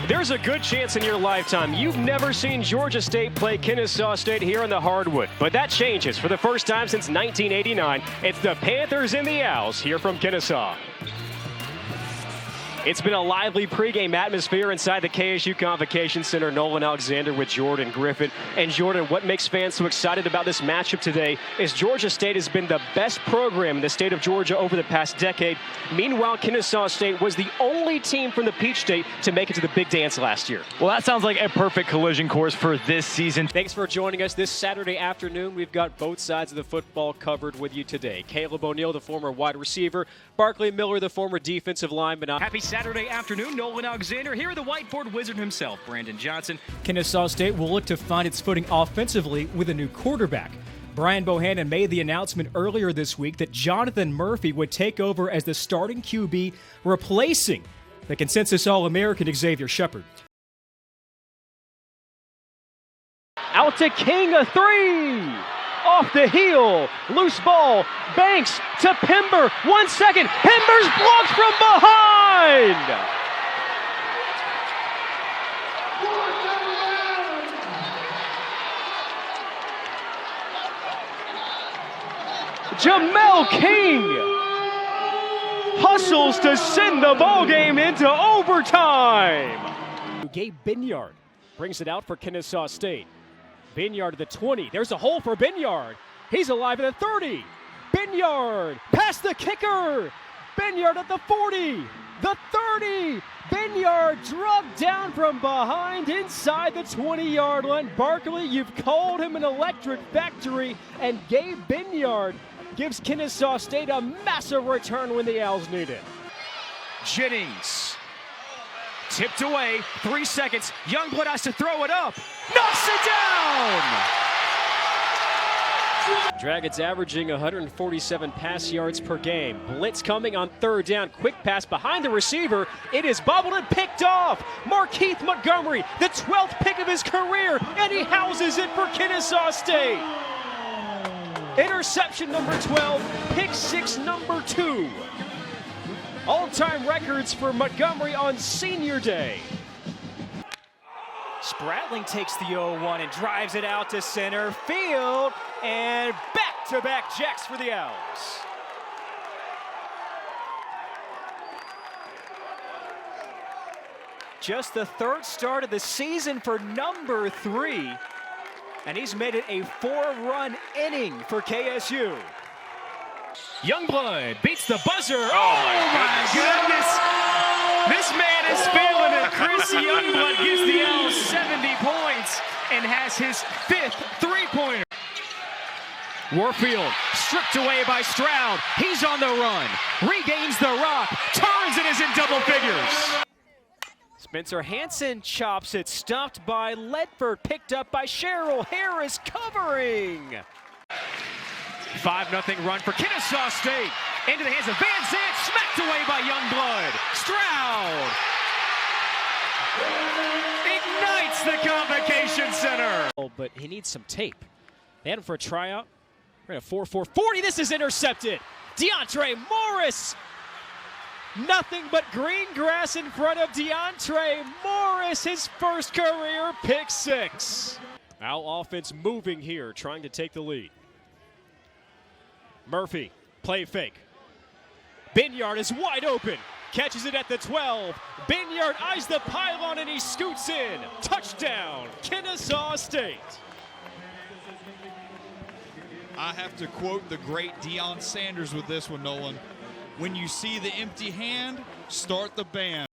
There's a good chance in your lifetime you've never seen Georgia State play Kennesaw State here on the hardwood. But that changes for the first time since 1989. It's the Panthers and the Owls here from Kennesaw. It's been a lively pregame atmosphere inside the KSU Convocation Center. Nolan Alexander with Jordan Griffin. And Jordan, what makes fans so excited about this matchup today is Georgia State has been the best program in the state of Georgia over the past decade. Meanwhile, Kennesaw State was the only team from the Peach State to make it to the big dance last year. Well, that sounds like a perfect collision course for this season. Thanks for joining us this Saturday afternoon. We've got both sides of the football covered with you today. Caleb O'Neal, the former wide receiver. Barkley Miller, the former defensive lineman. Happy Saturday afternoon. Nolan Alexander here, the whiteboard wizard himself, Brandon Johnson. Kennesaw State will look to find its footing offensively with a new quarterback. Brian Bohannon made the announcement earlier this week that Jonathan Murphy would take over as the starting QB, replacing the consensus All-American Xavier Shepard. Out to King, a three. Off the heel, loose ball, Banks to Pember, 1 second, Pember's blocked from behind! Jamel King hustles to send the ball game into overtime! Gabe Binyard brings it out for Kennesaw State. Binyard to the 20. There's a hole for Binyard. He's alive at the 30. Binyard past the kicker. Binyard at the 40. The 30. Binyard drugged down from behind inside the 20-yard line. Barkley, you've called him an electric factory, and Gabe Binyard gives Kennesaw State a massive return when the Owls need it. Jennings tipped away, 3 seconds. Youngblood has to throw it up. Knocks it down! Dragons averaging 147 pass yards per game. Blitz coming on third down. Quick pass behind the receiver. It is bobbled and picked off. Markeith Montgomery, the 12th pick of his career, and he houses it for Kennesaw State. Interception number 12, pick six number 2. All-time records for Montgomery on senior day. Spratling takes the 0-1 and drives it out to center field, and back-to-back jacks for the Owls. Just the third start of the season for number 3, and he's made it a 4-run inning for KSU. Youngblood beats the buzzer. Oh my goodness. This man is feeling it. Chris Youngblood gives the Owls 70 points and has his 5th three-pointer. Warfield stripped away by Stroud. He's on the run. Regains the rock. Turns and is in double figures. Spencer Hansen chops it, stopped by Ledford, picked up by Sherrill. Harris covering. 5-0 run for Kennesaw State. Into the hands of Van Zandt, smacked away by Youngblood. Stroud ignites the Convocation Center. Oh, but he needs some tape. They had him for a tryout. Ran a 4.440. This is intercepted. DeAndre Morris. Nothing but green grass in front of DeAndre Morris. His first career pick 6. Owl offense moving here, trying to take the lead. Murphy, play fake. Binyard is wide open. Catches it at the 12. Binyard eyes the pylon and he scoots in. Touchdown, Kennesaw State. I have to quote the great Deion Sanders with this one, Nolan. When you see the empty hand, start the band.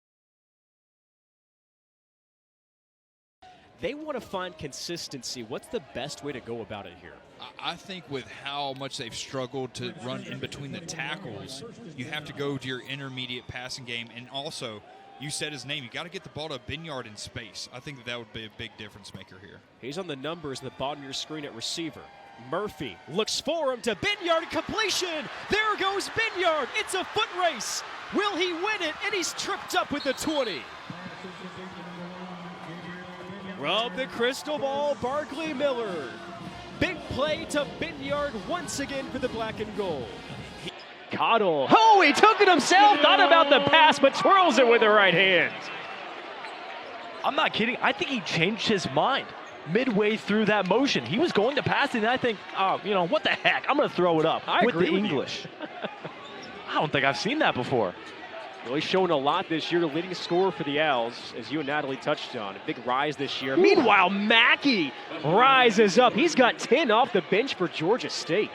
They want to find consistency. What's the best way to go about it here? I think with how much they've struggled to run in between the tackles, you have to go to your intermediate passing game. And also, you said his name, you got to get the ball to Binyard in space. I think that would be a big difference maker here. He's on the numbers in the bottom of your screen at receiver. Murphy looks for him to Binyard, completion. There goes Binyard. It's a foot race. Will he win it? And he's tripped up with the 20. Rub the crystal ball, Barkley Miller. Big play to Binyard once again for the black and gold. Cottle. Oh, he took it himself. Thought about the pass, but twirls it with the right hand. I'm not kidding. I think he changed his mind midway through that motion. He was going to pass it, and I think, oh, you know, what the heck? I'm going to throw it up with the English. I don't think I've seen that before. Well, he's shown a lot this year, the leading scorer for the Owls, as you and Natalie touched on. A big rise this year. Meanwhile, Mackey rises up. He's got 10 off the bench for Georgia State.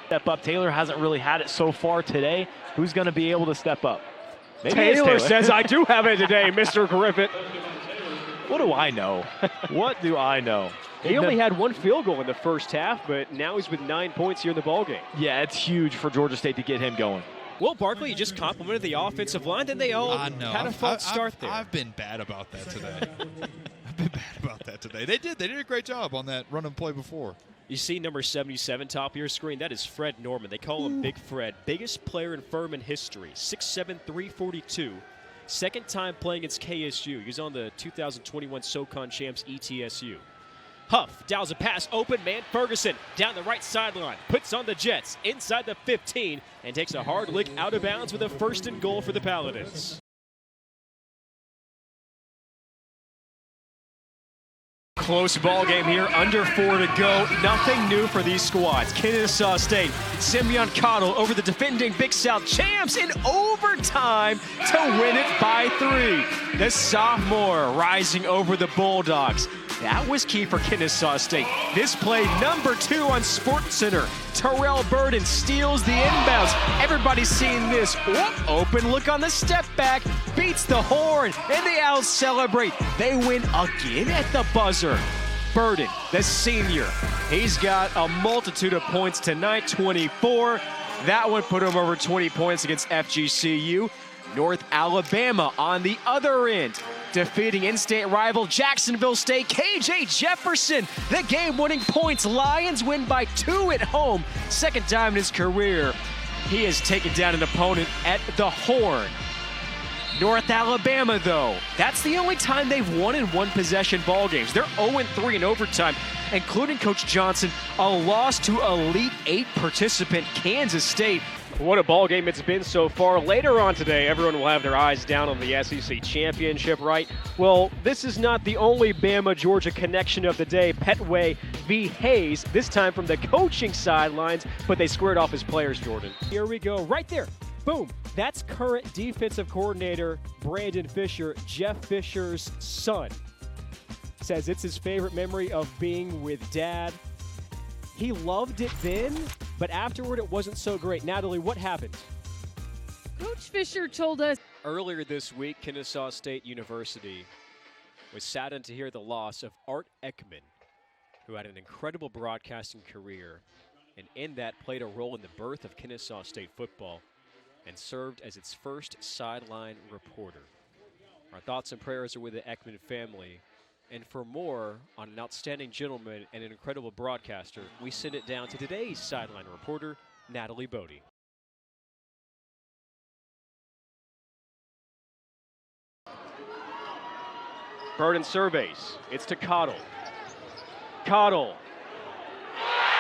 Step up. Taylor hasn't really had it so far today. Who's going to be able to step up? Maybe Taylor says, I do have it today, Mr. Griffith. What do I know? What do I know? He only had one field goal in the first half, but now he's with 9 points here in the ballgame. Yeah, it's huge for Georgia State to get him going. Will Barkley just complimented the offensive line. Then they all had a false start there. I've been bad about that today. I've been bad about that today. They did a great job on that run and play before. You see number 77 top of your screen. That is Fred Norman. They call him Big Fred. Biggest player in Furman history. 6'7", 342. Second time playing against KSU. He's on the 2021 SoCon champs ETSU. Huff dials a pass open, man. Ferguson down the right sideline. Puts on the Jets inside the 15 and takes a hard lick out of bounds with a 1st and goal for the Paladins. Close ball game here, under 4 to go. Nothing new for these squads. Kennesaw State, Simeon Cottle over the defending Big South champs in overtime to win it by 3. The sophomore rising over the Bulldogs. That was key for Kennesaw State. This play, number 2 on SportsCenter. Terrell Burden steals the inbounds. Everybody's seeing this. Whoop, open look on the step back. Beats the horn, and the Owls celebrate. They win again at the buzzer. Burden, the senior, he's got a multitude of points tonight, 24. That one put him over 20 points against FGCU. North Alabama on the other end, defeating in-state rival Jacksonville State. KJ Jefferson, the game-winning points. Lions win by 2 at home. Second time in his career, he has taken down an opponent at the horn. North Alabama, though, that's the only time they've won in one-possession ball games. They're 0-3 in overtime, including Coach Johnson, a loss to Elite 8 participant Kansas State. What a ball game it's been so far. Later on today, everyone will have their eyes down on the SEC championship, right? Well, this is not the only Bama-Georgia connection of the day. Petway v. Hayes, this time from the coaching sidelines, but they squared off his players, Jordan. Here we go, right there. Boom. That's current defensive coordinator Brandon Fisher, Jeff Fisher's son. Says it's his favorite memory of being with Dad. He loved it then, but afterward it wasn't so great. Natalie, what happened? Coach Fisher told us earlier this week, Kennesaw State University was saddened to hear the loss of Art Ekman, who had an incredible broadcasting career and in that played a role in the birth of Kennesaw State football and served as its first sideline reporter. Our thoughts and prayers are with the Ekman family. And for more on an outstanding gentleman and an incredible broadcaster, we send it down to today's sideline reporter, Natalie Bodie. Burden surveys. It's to Cottle. Cottle.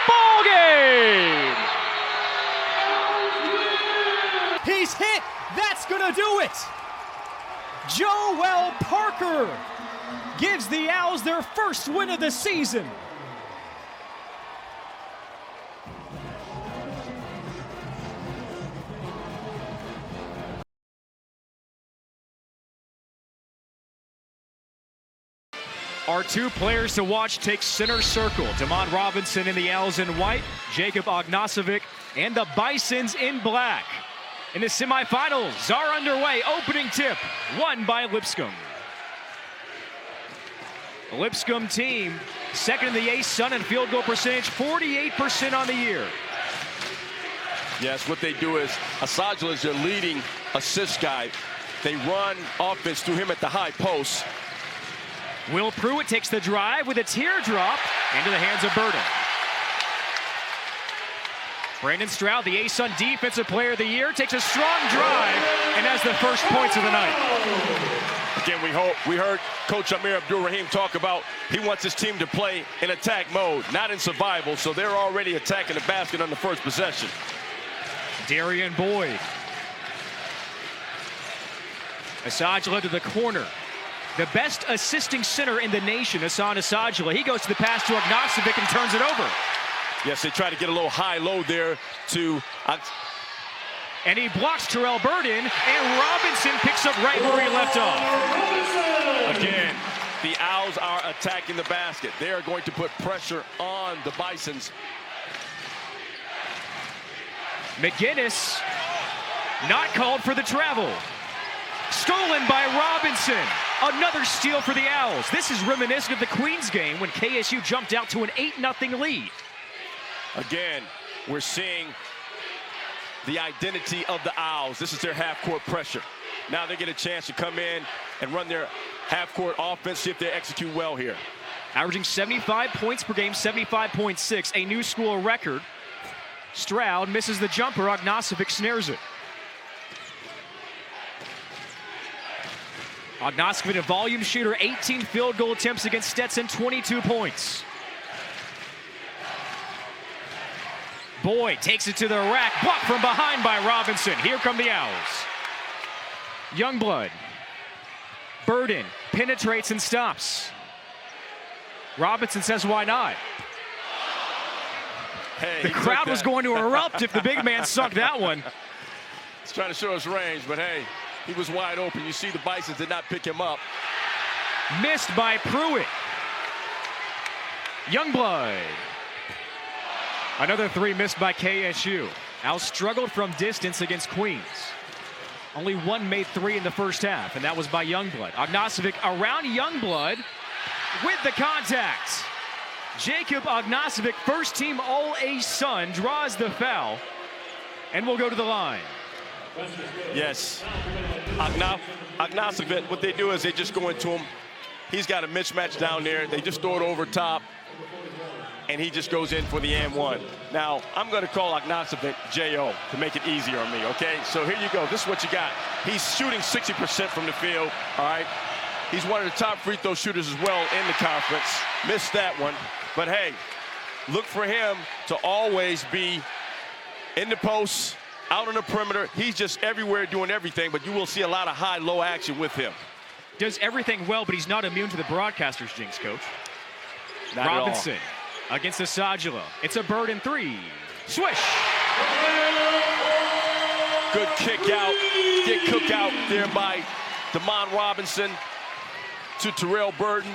Ball game! He's hit! That's gonna do it! Joel Parker gives the Owls their first win of the season. Our 2 players to watch take center circle. Damon Robinson in the Owls in white, Jacob Ognasovic, and the Bisons in black. In the semifinals are underway. Opening tip, won by Lipscomb. The Lipscomb team, second in the ASUN in field goal percentage, 48% on the year. Yes, what they do is, Asajla is their leading assist guy. They run offense through him at the high post. Will Pruitt takes the drive with a teardrop into the hands of Burden. Brandon Stroud, the ASUN Defensive Player of the Year, takes a strong drive and has the first points of the night. Again, we heard Coach Amir Abdul-Rahim talk about he wants his team to play in attack mode, not in survival, so they're already attacking the basket on the first possession. Darian Boyd. Asajla to the corner. the best assisting center in the nation, Hassan Asajala. He goes to the pass to Ognosovic and turns it over. Yes, they try to get a little high-low there to... And he blocks Terrell Burden, and Robinson picks up right where he left off. Again, the Owls are attacking the basket. They are going to put pressure on the Bisons. McGinnis not called for the travel. Stolen by Robinson. Another steal for the Owls. This is reminiscent of the Queens game when KSU jumped out to an 8-0 lead. Again, we're seeing the identity of the Owls. This is their half-court pressure. Now they get a chance to come in and run their half-court offense, see if they execute well here. Averaging 75 points per game, 75.6, a new school record. Stroud misses the jumper. Ognosovic snares it. Ognosovic, a volume shooter, 18 field goal attempts against Stetson, 22 points. Boyd takes it to the rack, blocked from behind by Robinson. Here come the Owls. Youngblood. Burden penetrates and stops. Robinson says, why not? Hey, the crowd was going to erupt if the big man sunk that one. He's trying to show us range, but hey, he was wide open. You see the Bisons did not pick him up. Missed by Pruitt. Youngblood. Another three missed by KSU. Owls struggled from distance against Queens. Only one made three in the first half, and that was by Youngblood. Ognosovic around Youngblood with the contact. Jacob Ognosovic, first team All-A-Sun, draws the foul and will go to the line. Yes. Ognosovic, what they do is they just go into him. He's got a mismatch down there. They just throw it over top, and he just goes in for the and one. Now, I'm going to call Ognosovic J.O. to make it easier on me, okay? So here you go. This is what you got. He's shooting 60% from the field, all right? He's one of the top free throw shooters as well in the conference. Missed that one. But, hey, look for him to always be in the post, out on the perimeter. He's just everywhere doing everything, but you will see a lot of high-low action with him. Does everything well, but he's not immune to the broadcaster's jinx, Coach. Not Robinson against Asajala. It's a Burden three. Swish! Good kick out. Get cook out there by Damon Robinson to Terrell Burden.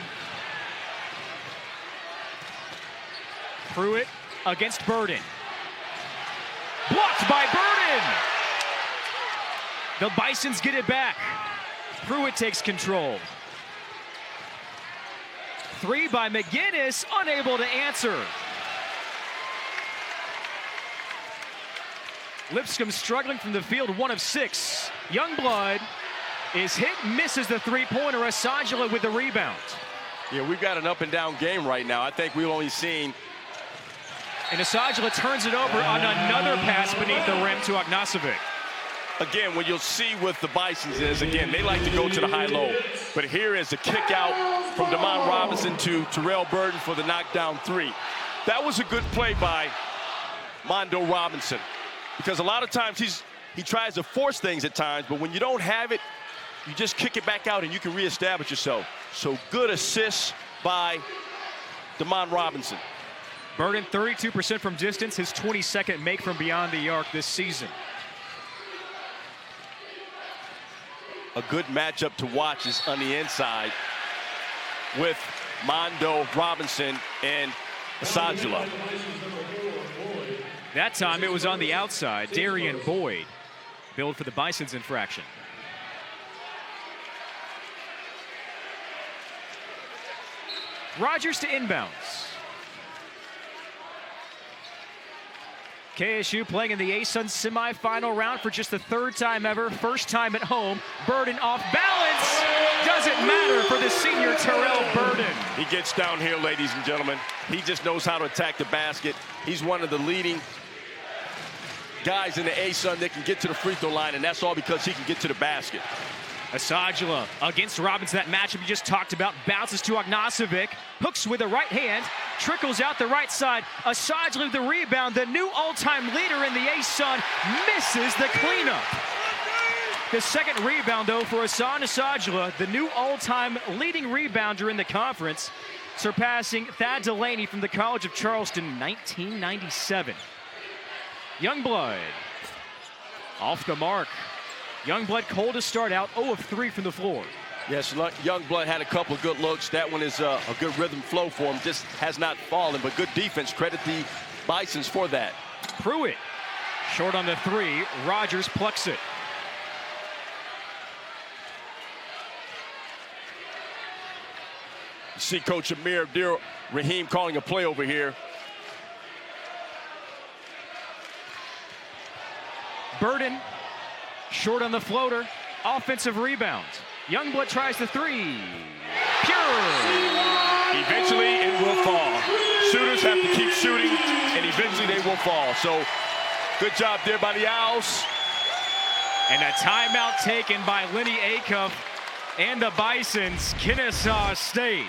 Pruitt against Burden. Blocked by Burden! The Bisons get it back. Pruitt takes control. Three by McGinnis, unable to answer. Lipscomb struggling from the field, 1 of 6. Youngblood is hit, misses the three-pointer. Asajala with the rebound. Yeah, we've got an up-and-down game right now. I think we've only seen... And Asajala turns it over on another pass beneath the rim to Ognosovic. Again, what you'll see with the Bisons is, again, they like to go to the high-low. But here is the kick out from Damon Robinson to Terrell Burden for the knockdown three. That was a good play by Mondo Robinson. Because a lot of times he tries to force things at times, but when you don't have it, you just kick it back out and you can reestablish yourself. So good assist by Damon Robinson. Burden 32% from distance, his 22nd make from beyond the arc this season. A good matchup to watch is on the inside with Mondo Robinson and Asajala. That time it was on the outside. Darian Boyd billed for the Bison's infraction. Rogers to inbounds. KSU playing in the A-Sun semifinal round for just the 3rd time ever. First time at home. Burden off balance. Doesn't matter for the senior Terrell Burden. He gets down here, ladies and gentlemen. He just knows how to attack the basket. He's one of the leading guys in the A-Sun that can get to the free throw line, and that's all because he can get to the basket. Asajala against Robinson. That matchup you just talked about. Bounces to Ognosovic. Hooks with the right hand. Trickles out the right side. Asajala with the rebound. The new all-time leader in the A-Sun misses the cleanup. The second rebound, though, for Hassan Sajla, the new all-time leading rebounder in the conference, surpassing Thad Delaney from the College of Charleston, 1997. Youngblood off the mark. Youngblood cold to start out, 0 of 3 from the floor. Yes, Youngblood had a couple of good looks. That one is a good rhythm flow for him. Just has not fallen, but good defense. Credit the Bisons for that. Pruitt short on the 3. Rogers plucks it. You see Coach Amir Abdir-Rahim calling a play over here. Burden short on the floater. Offensive rebound. Youngblood tries the 3. Pure. Eventually it will fall. Shooters have to keep shooting, and eventually they will fall. So good job there by the Owls. And a timeout taken by Lenny Acuff and the Bisons. Kennesaw State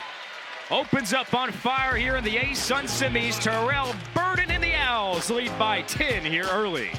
opens up on fire here in the A-Sun semis. Terrell Burden and the Owls lead by 10 here early.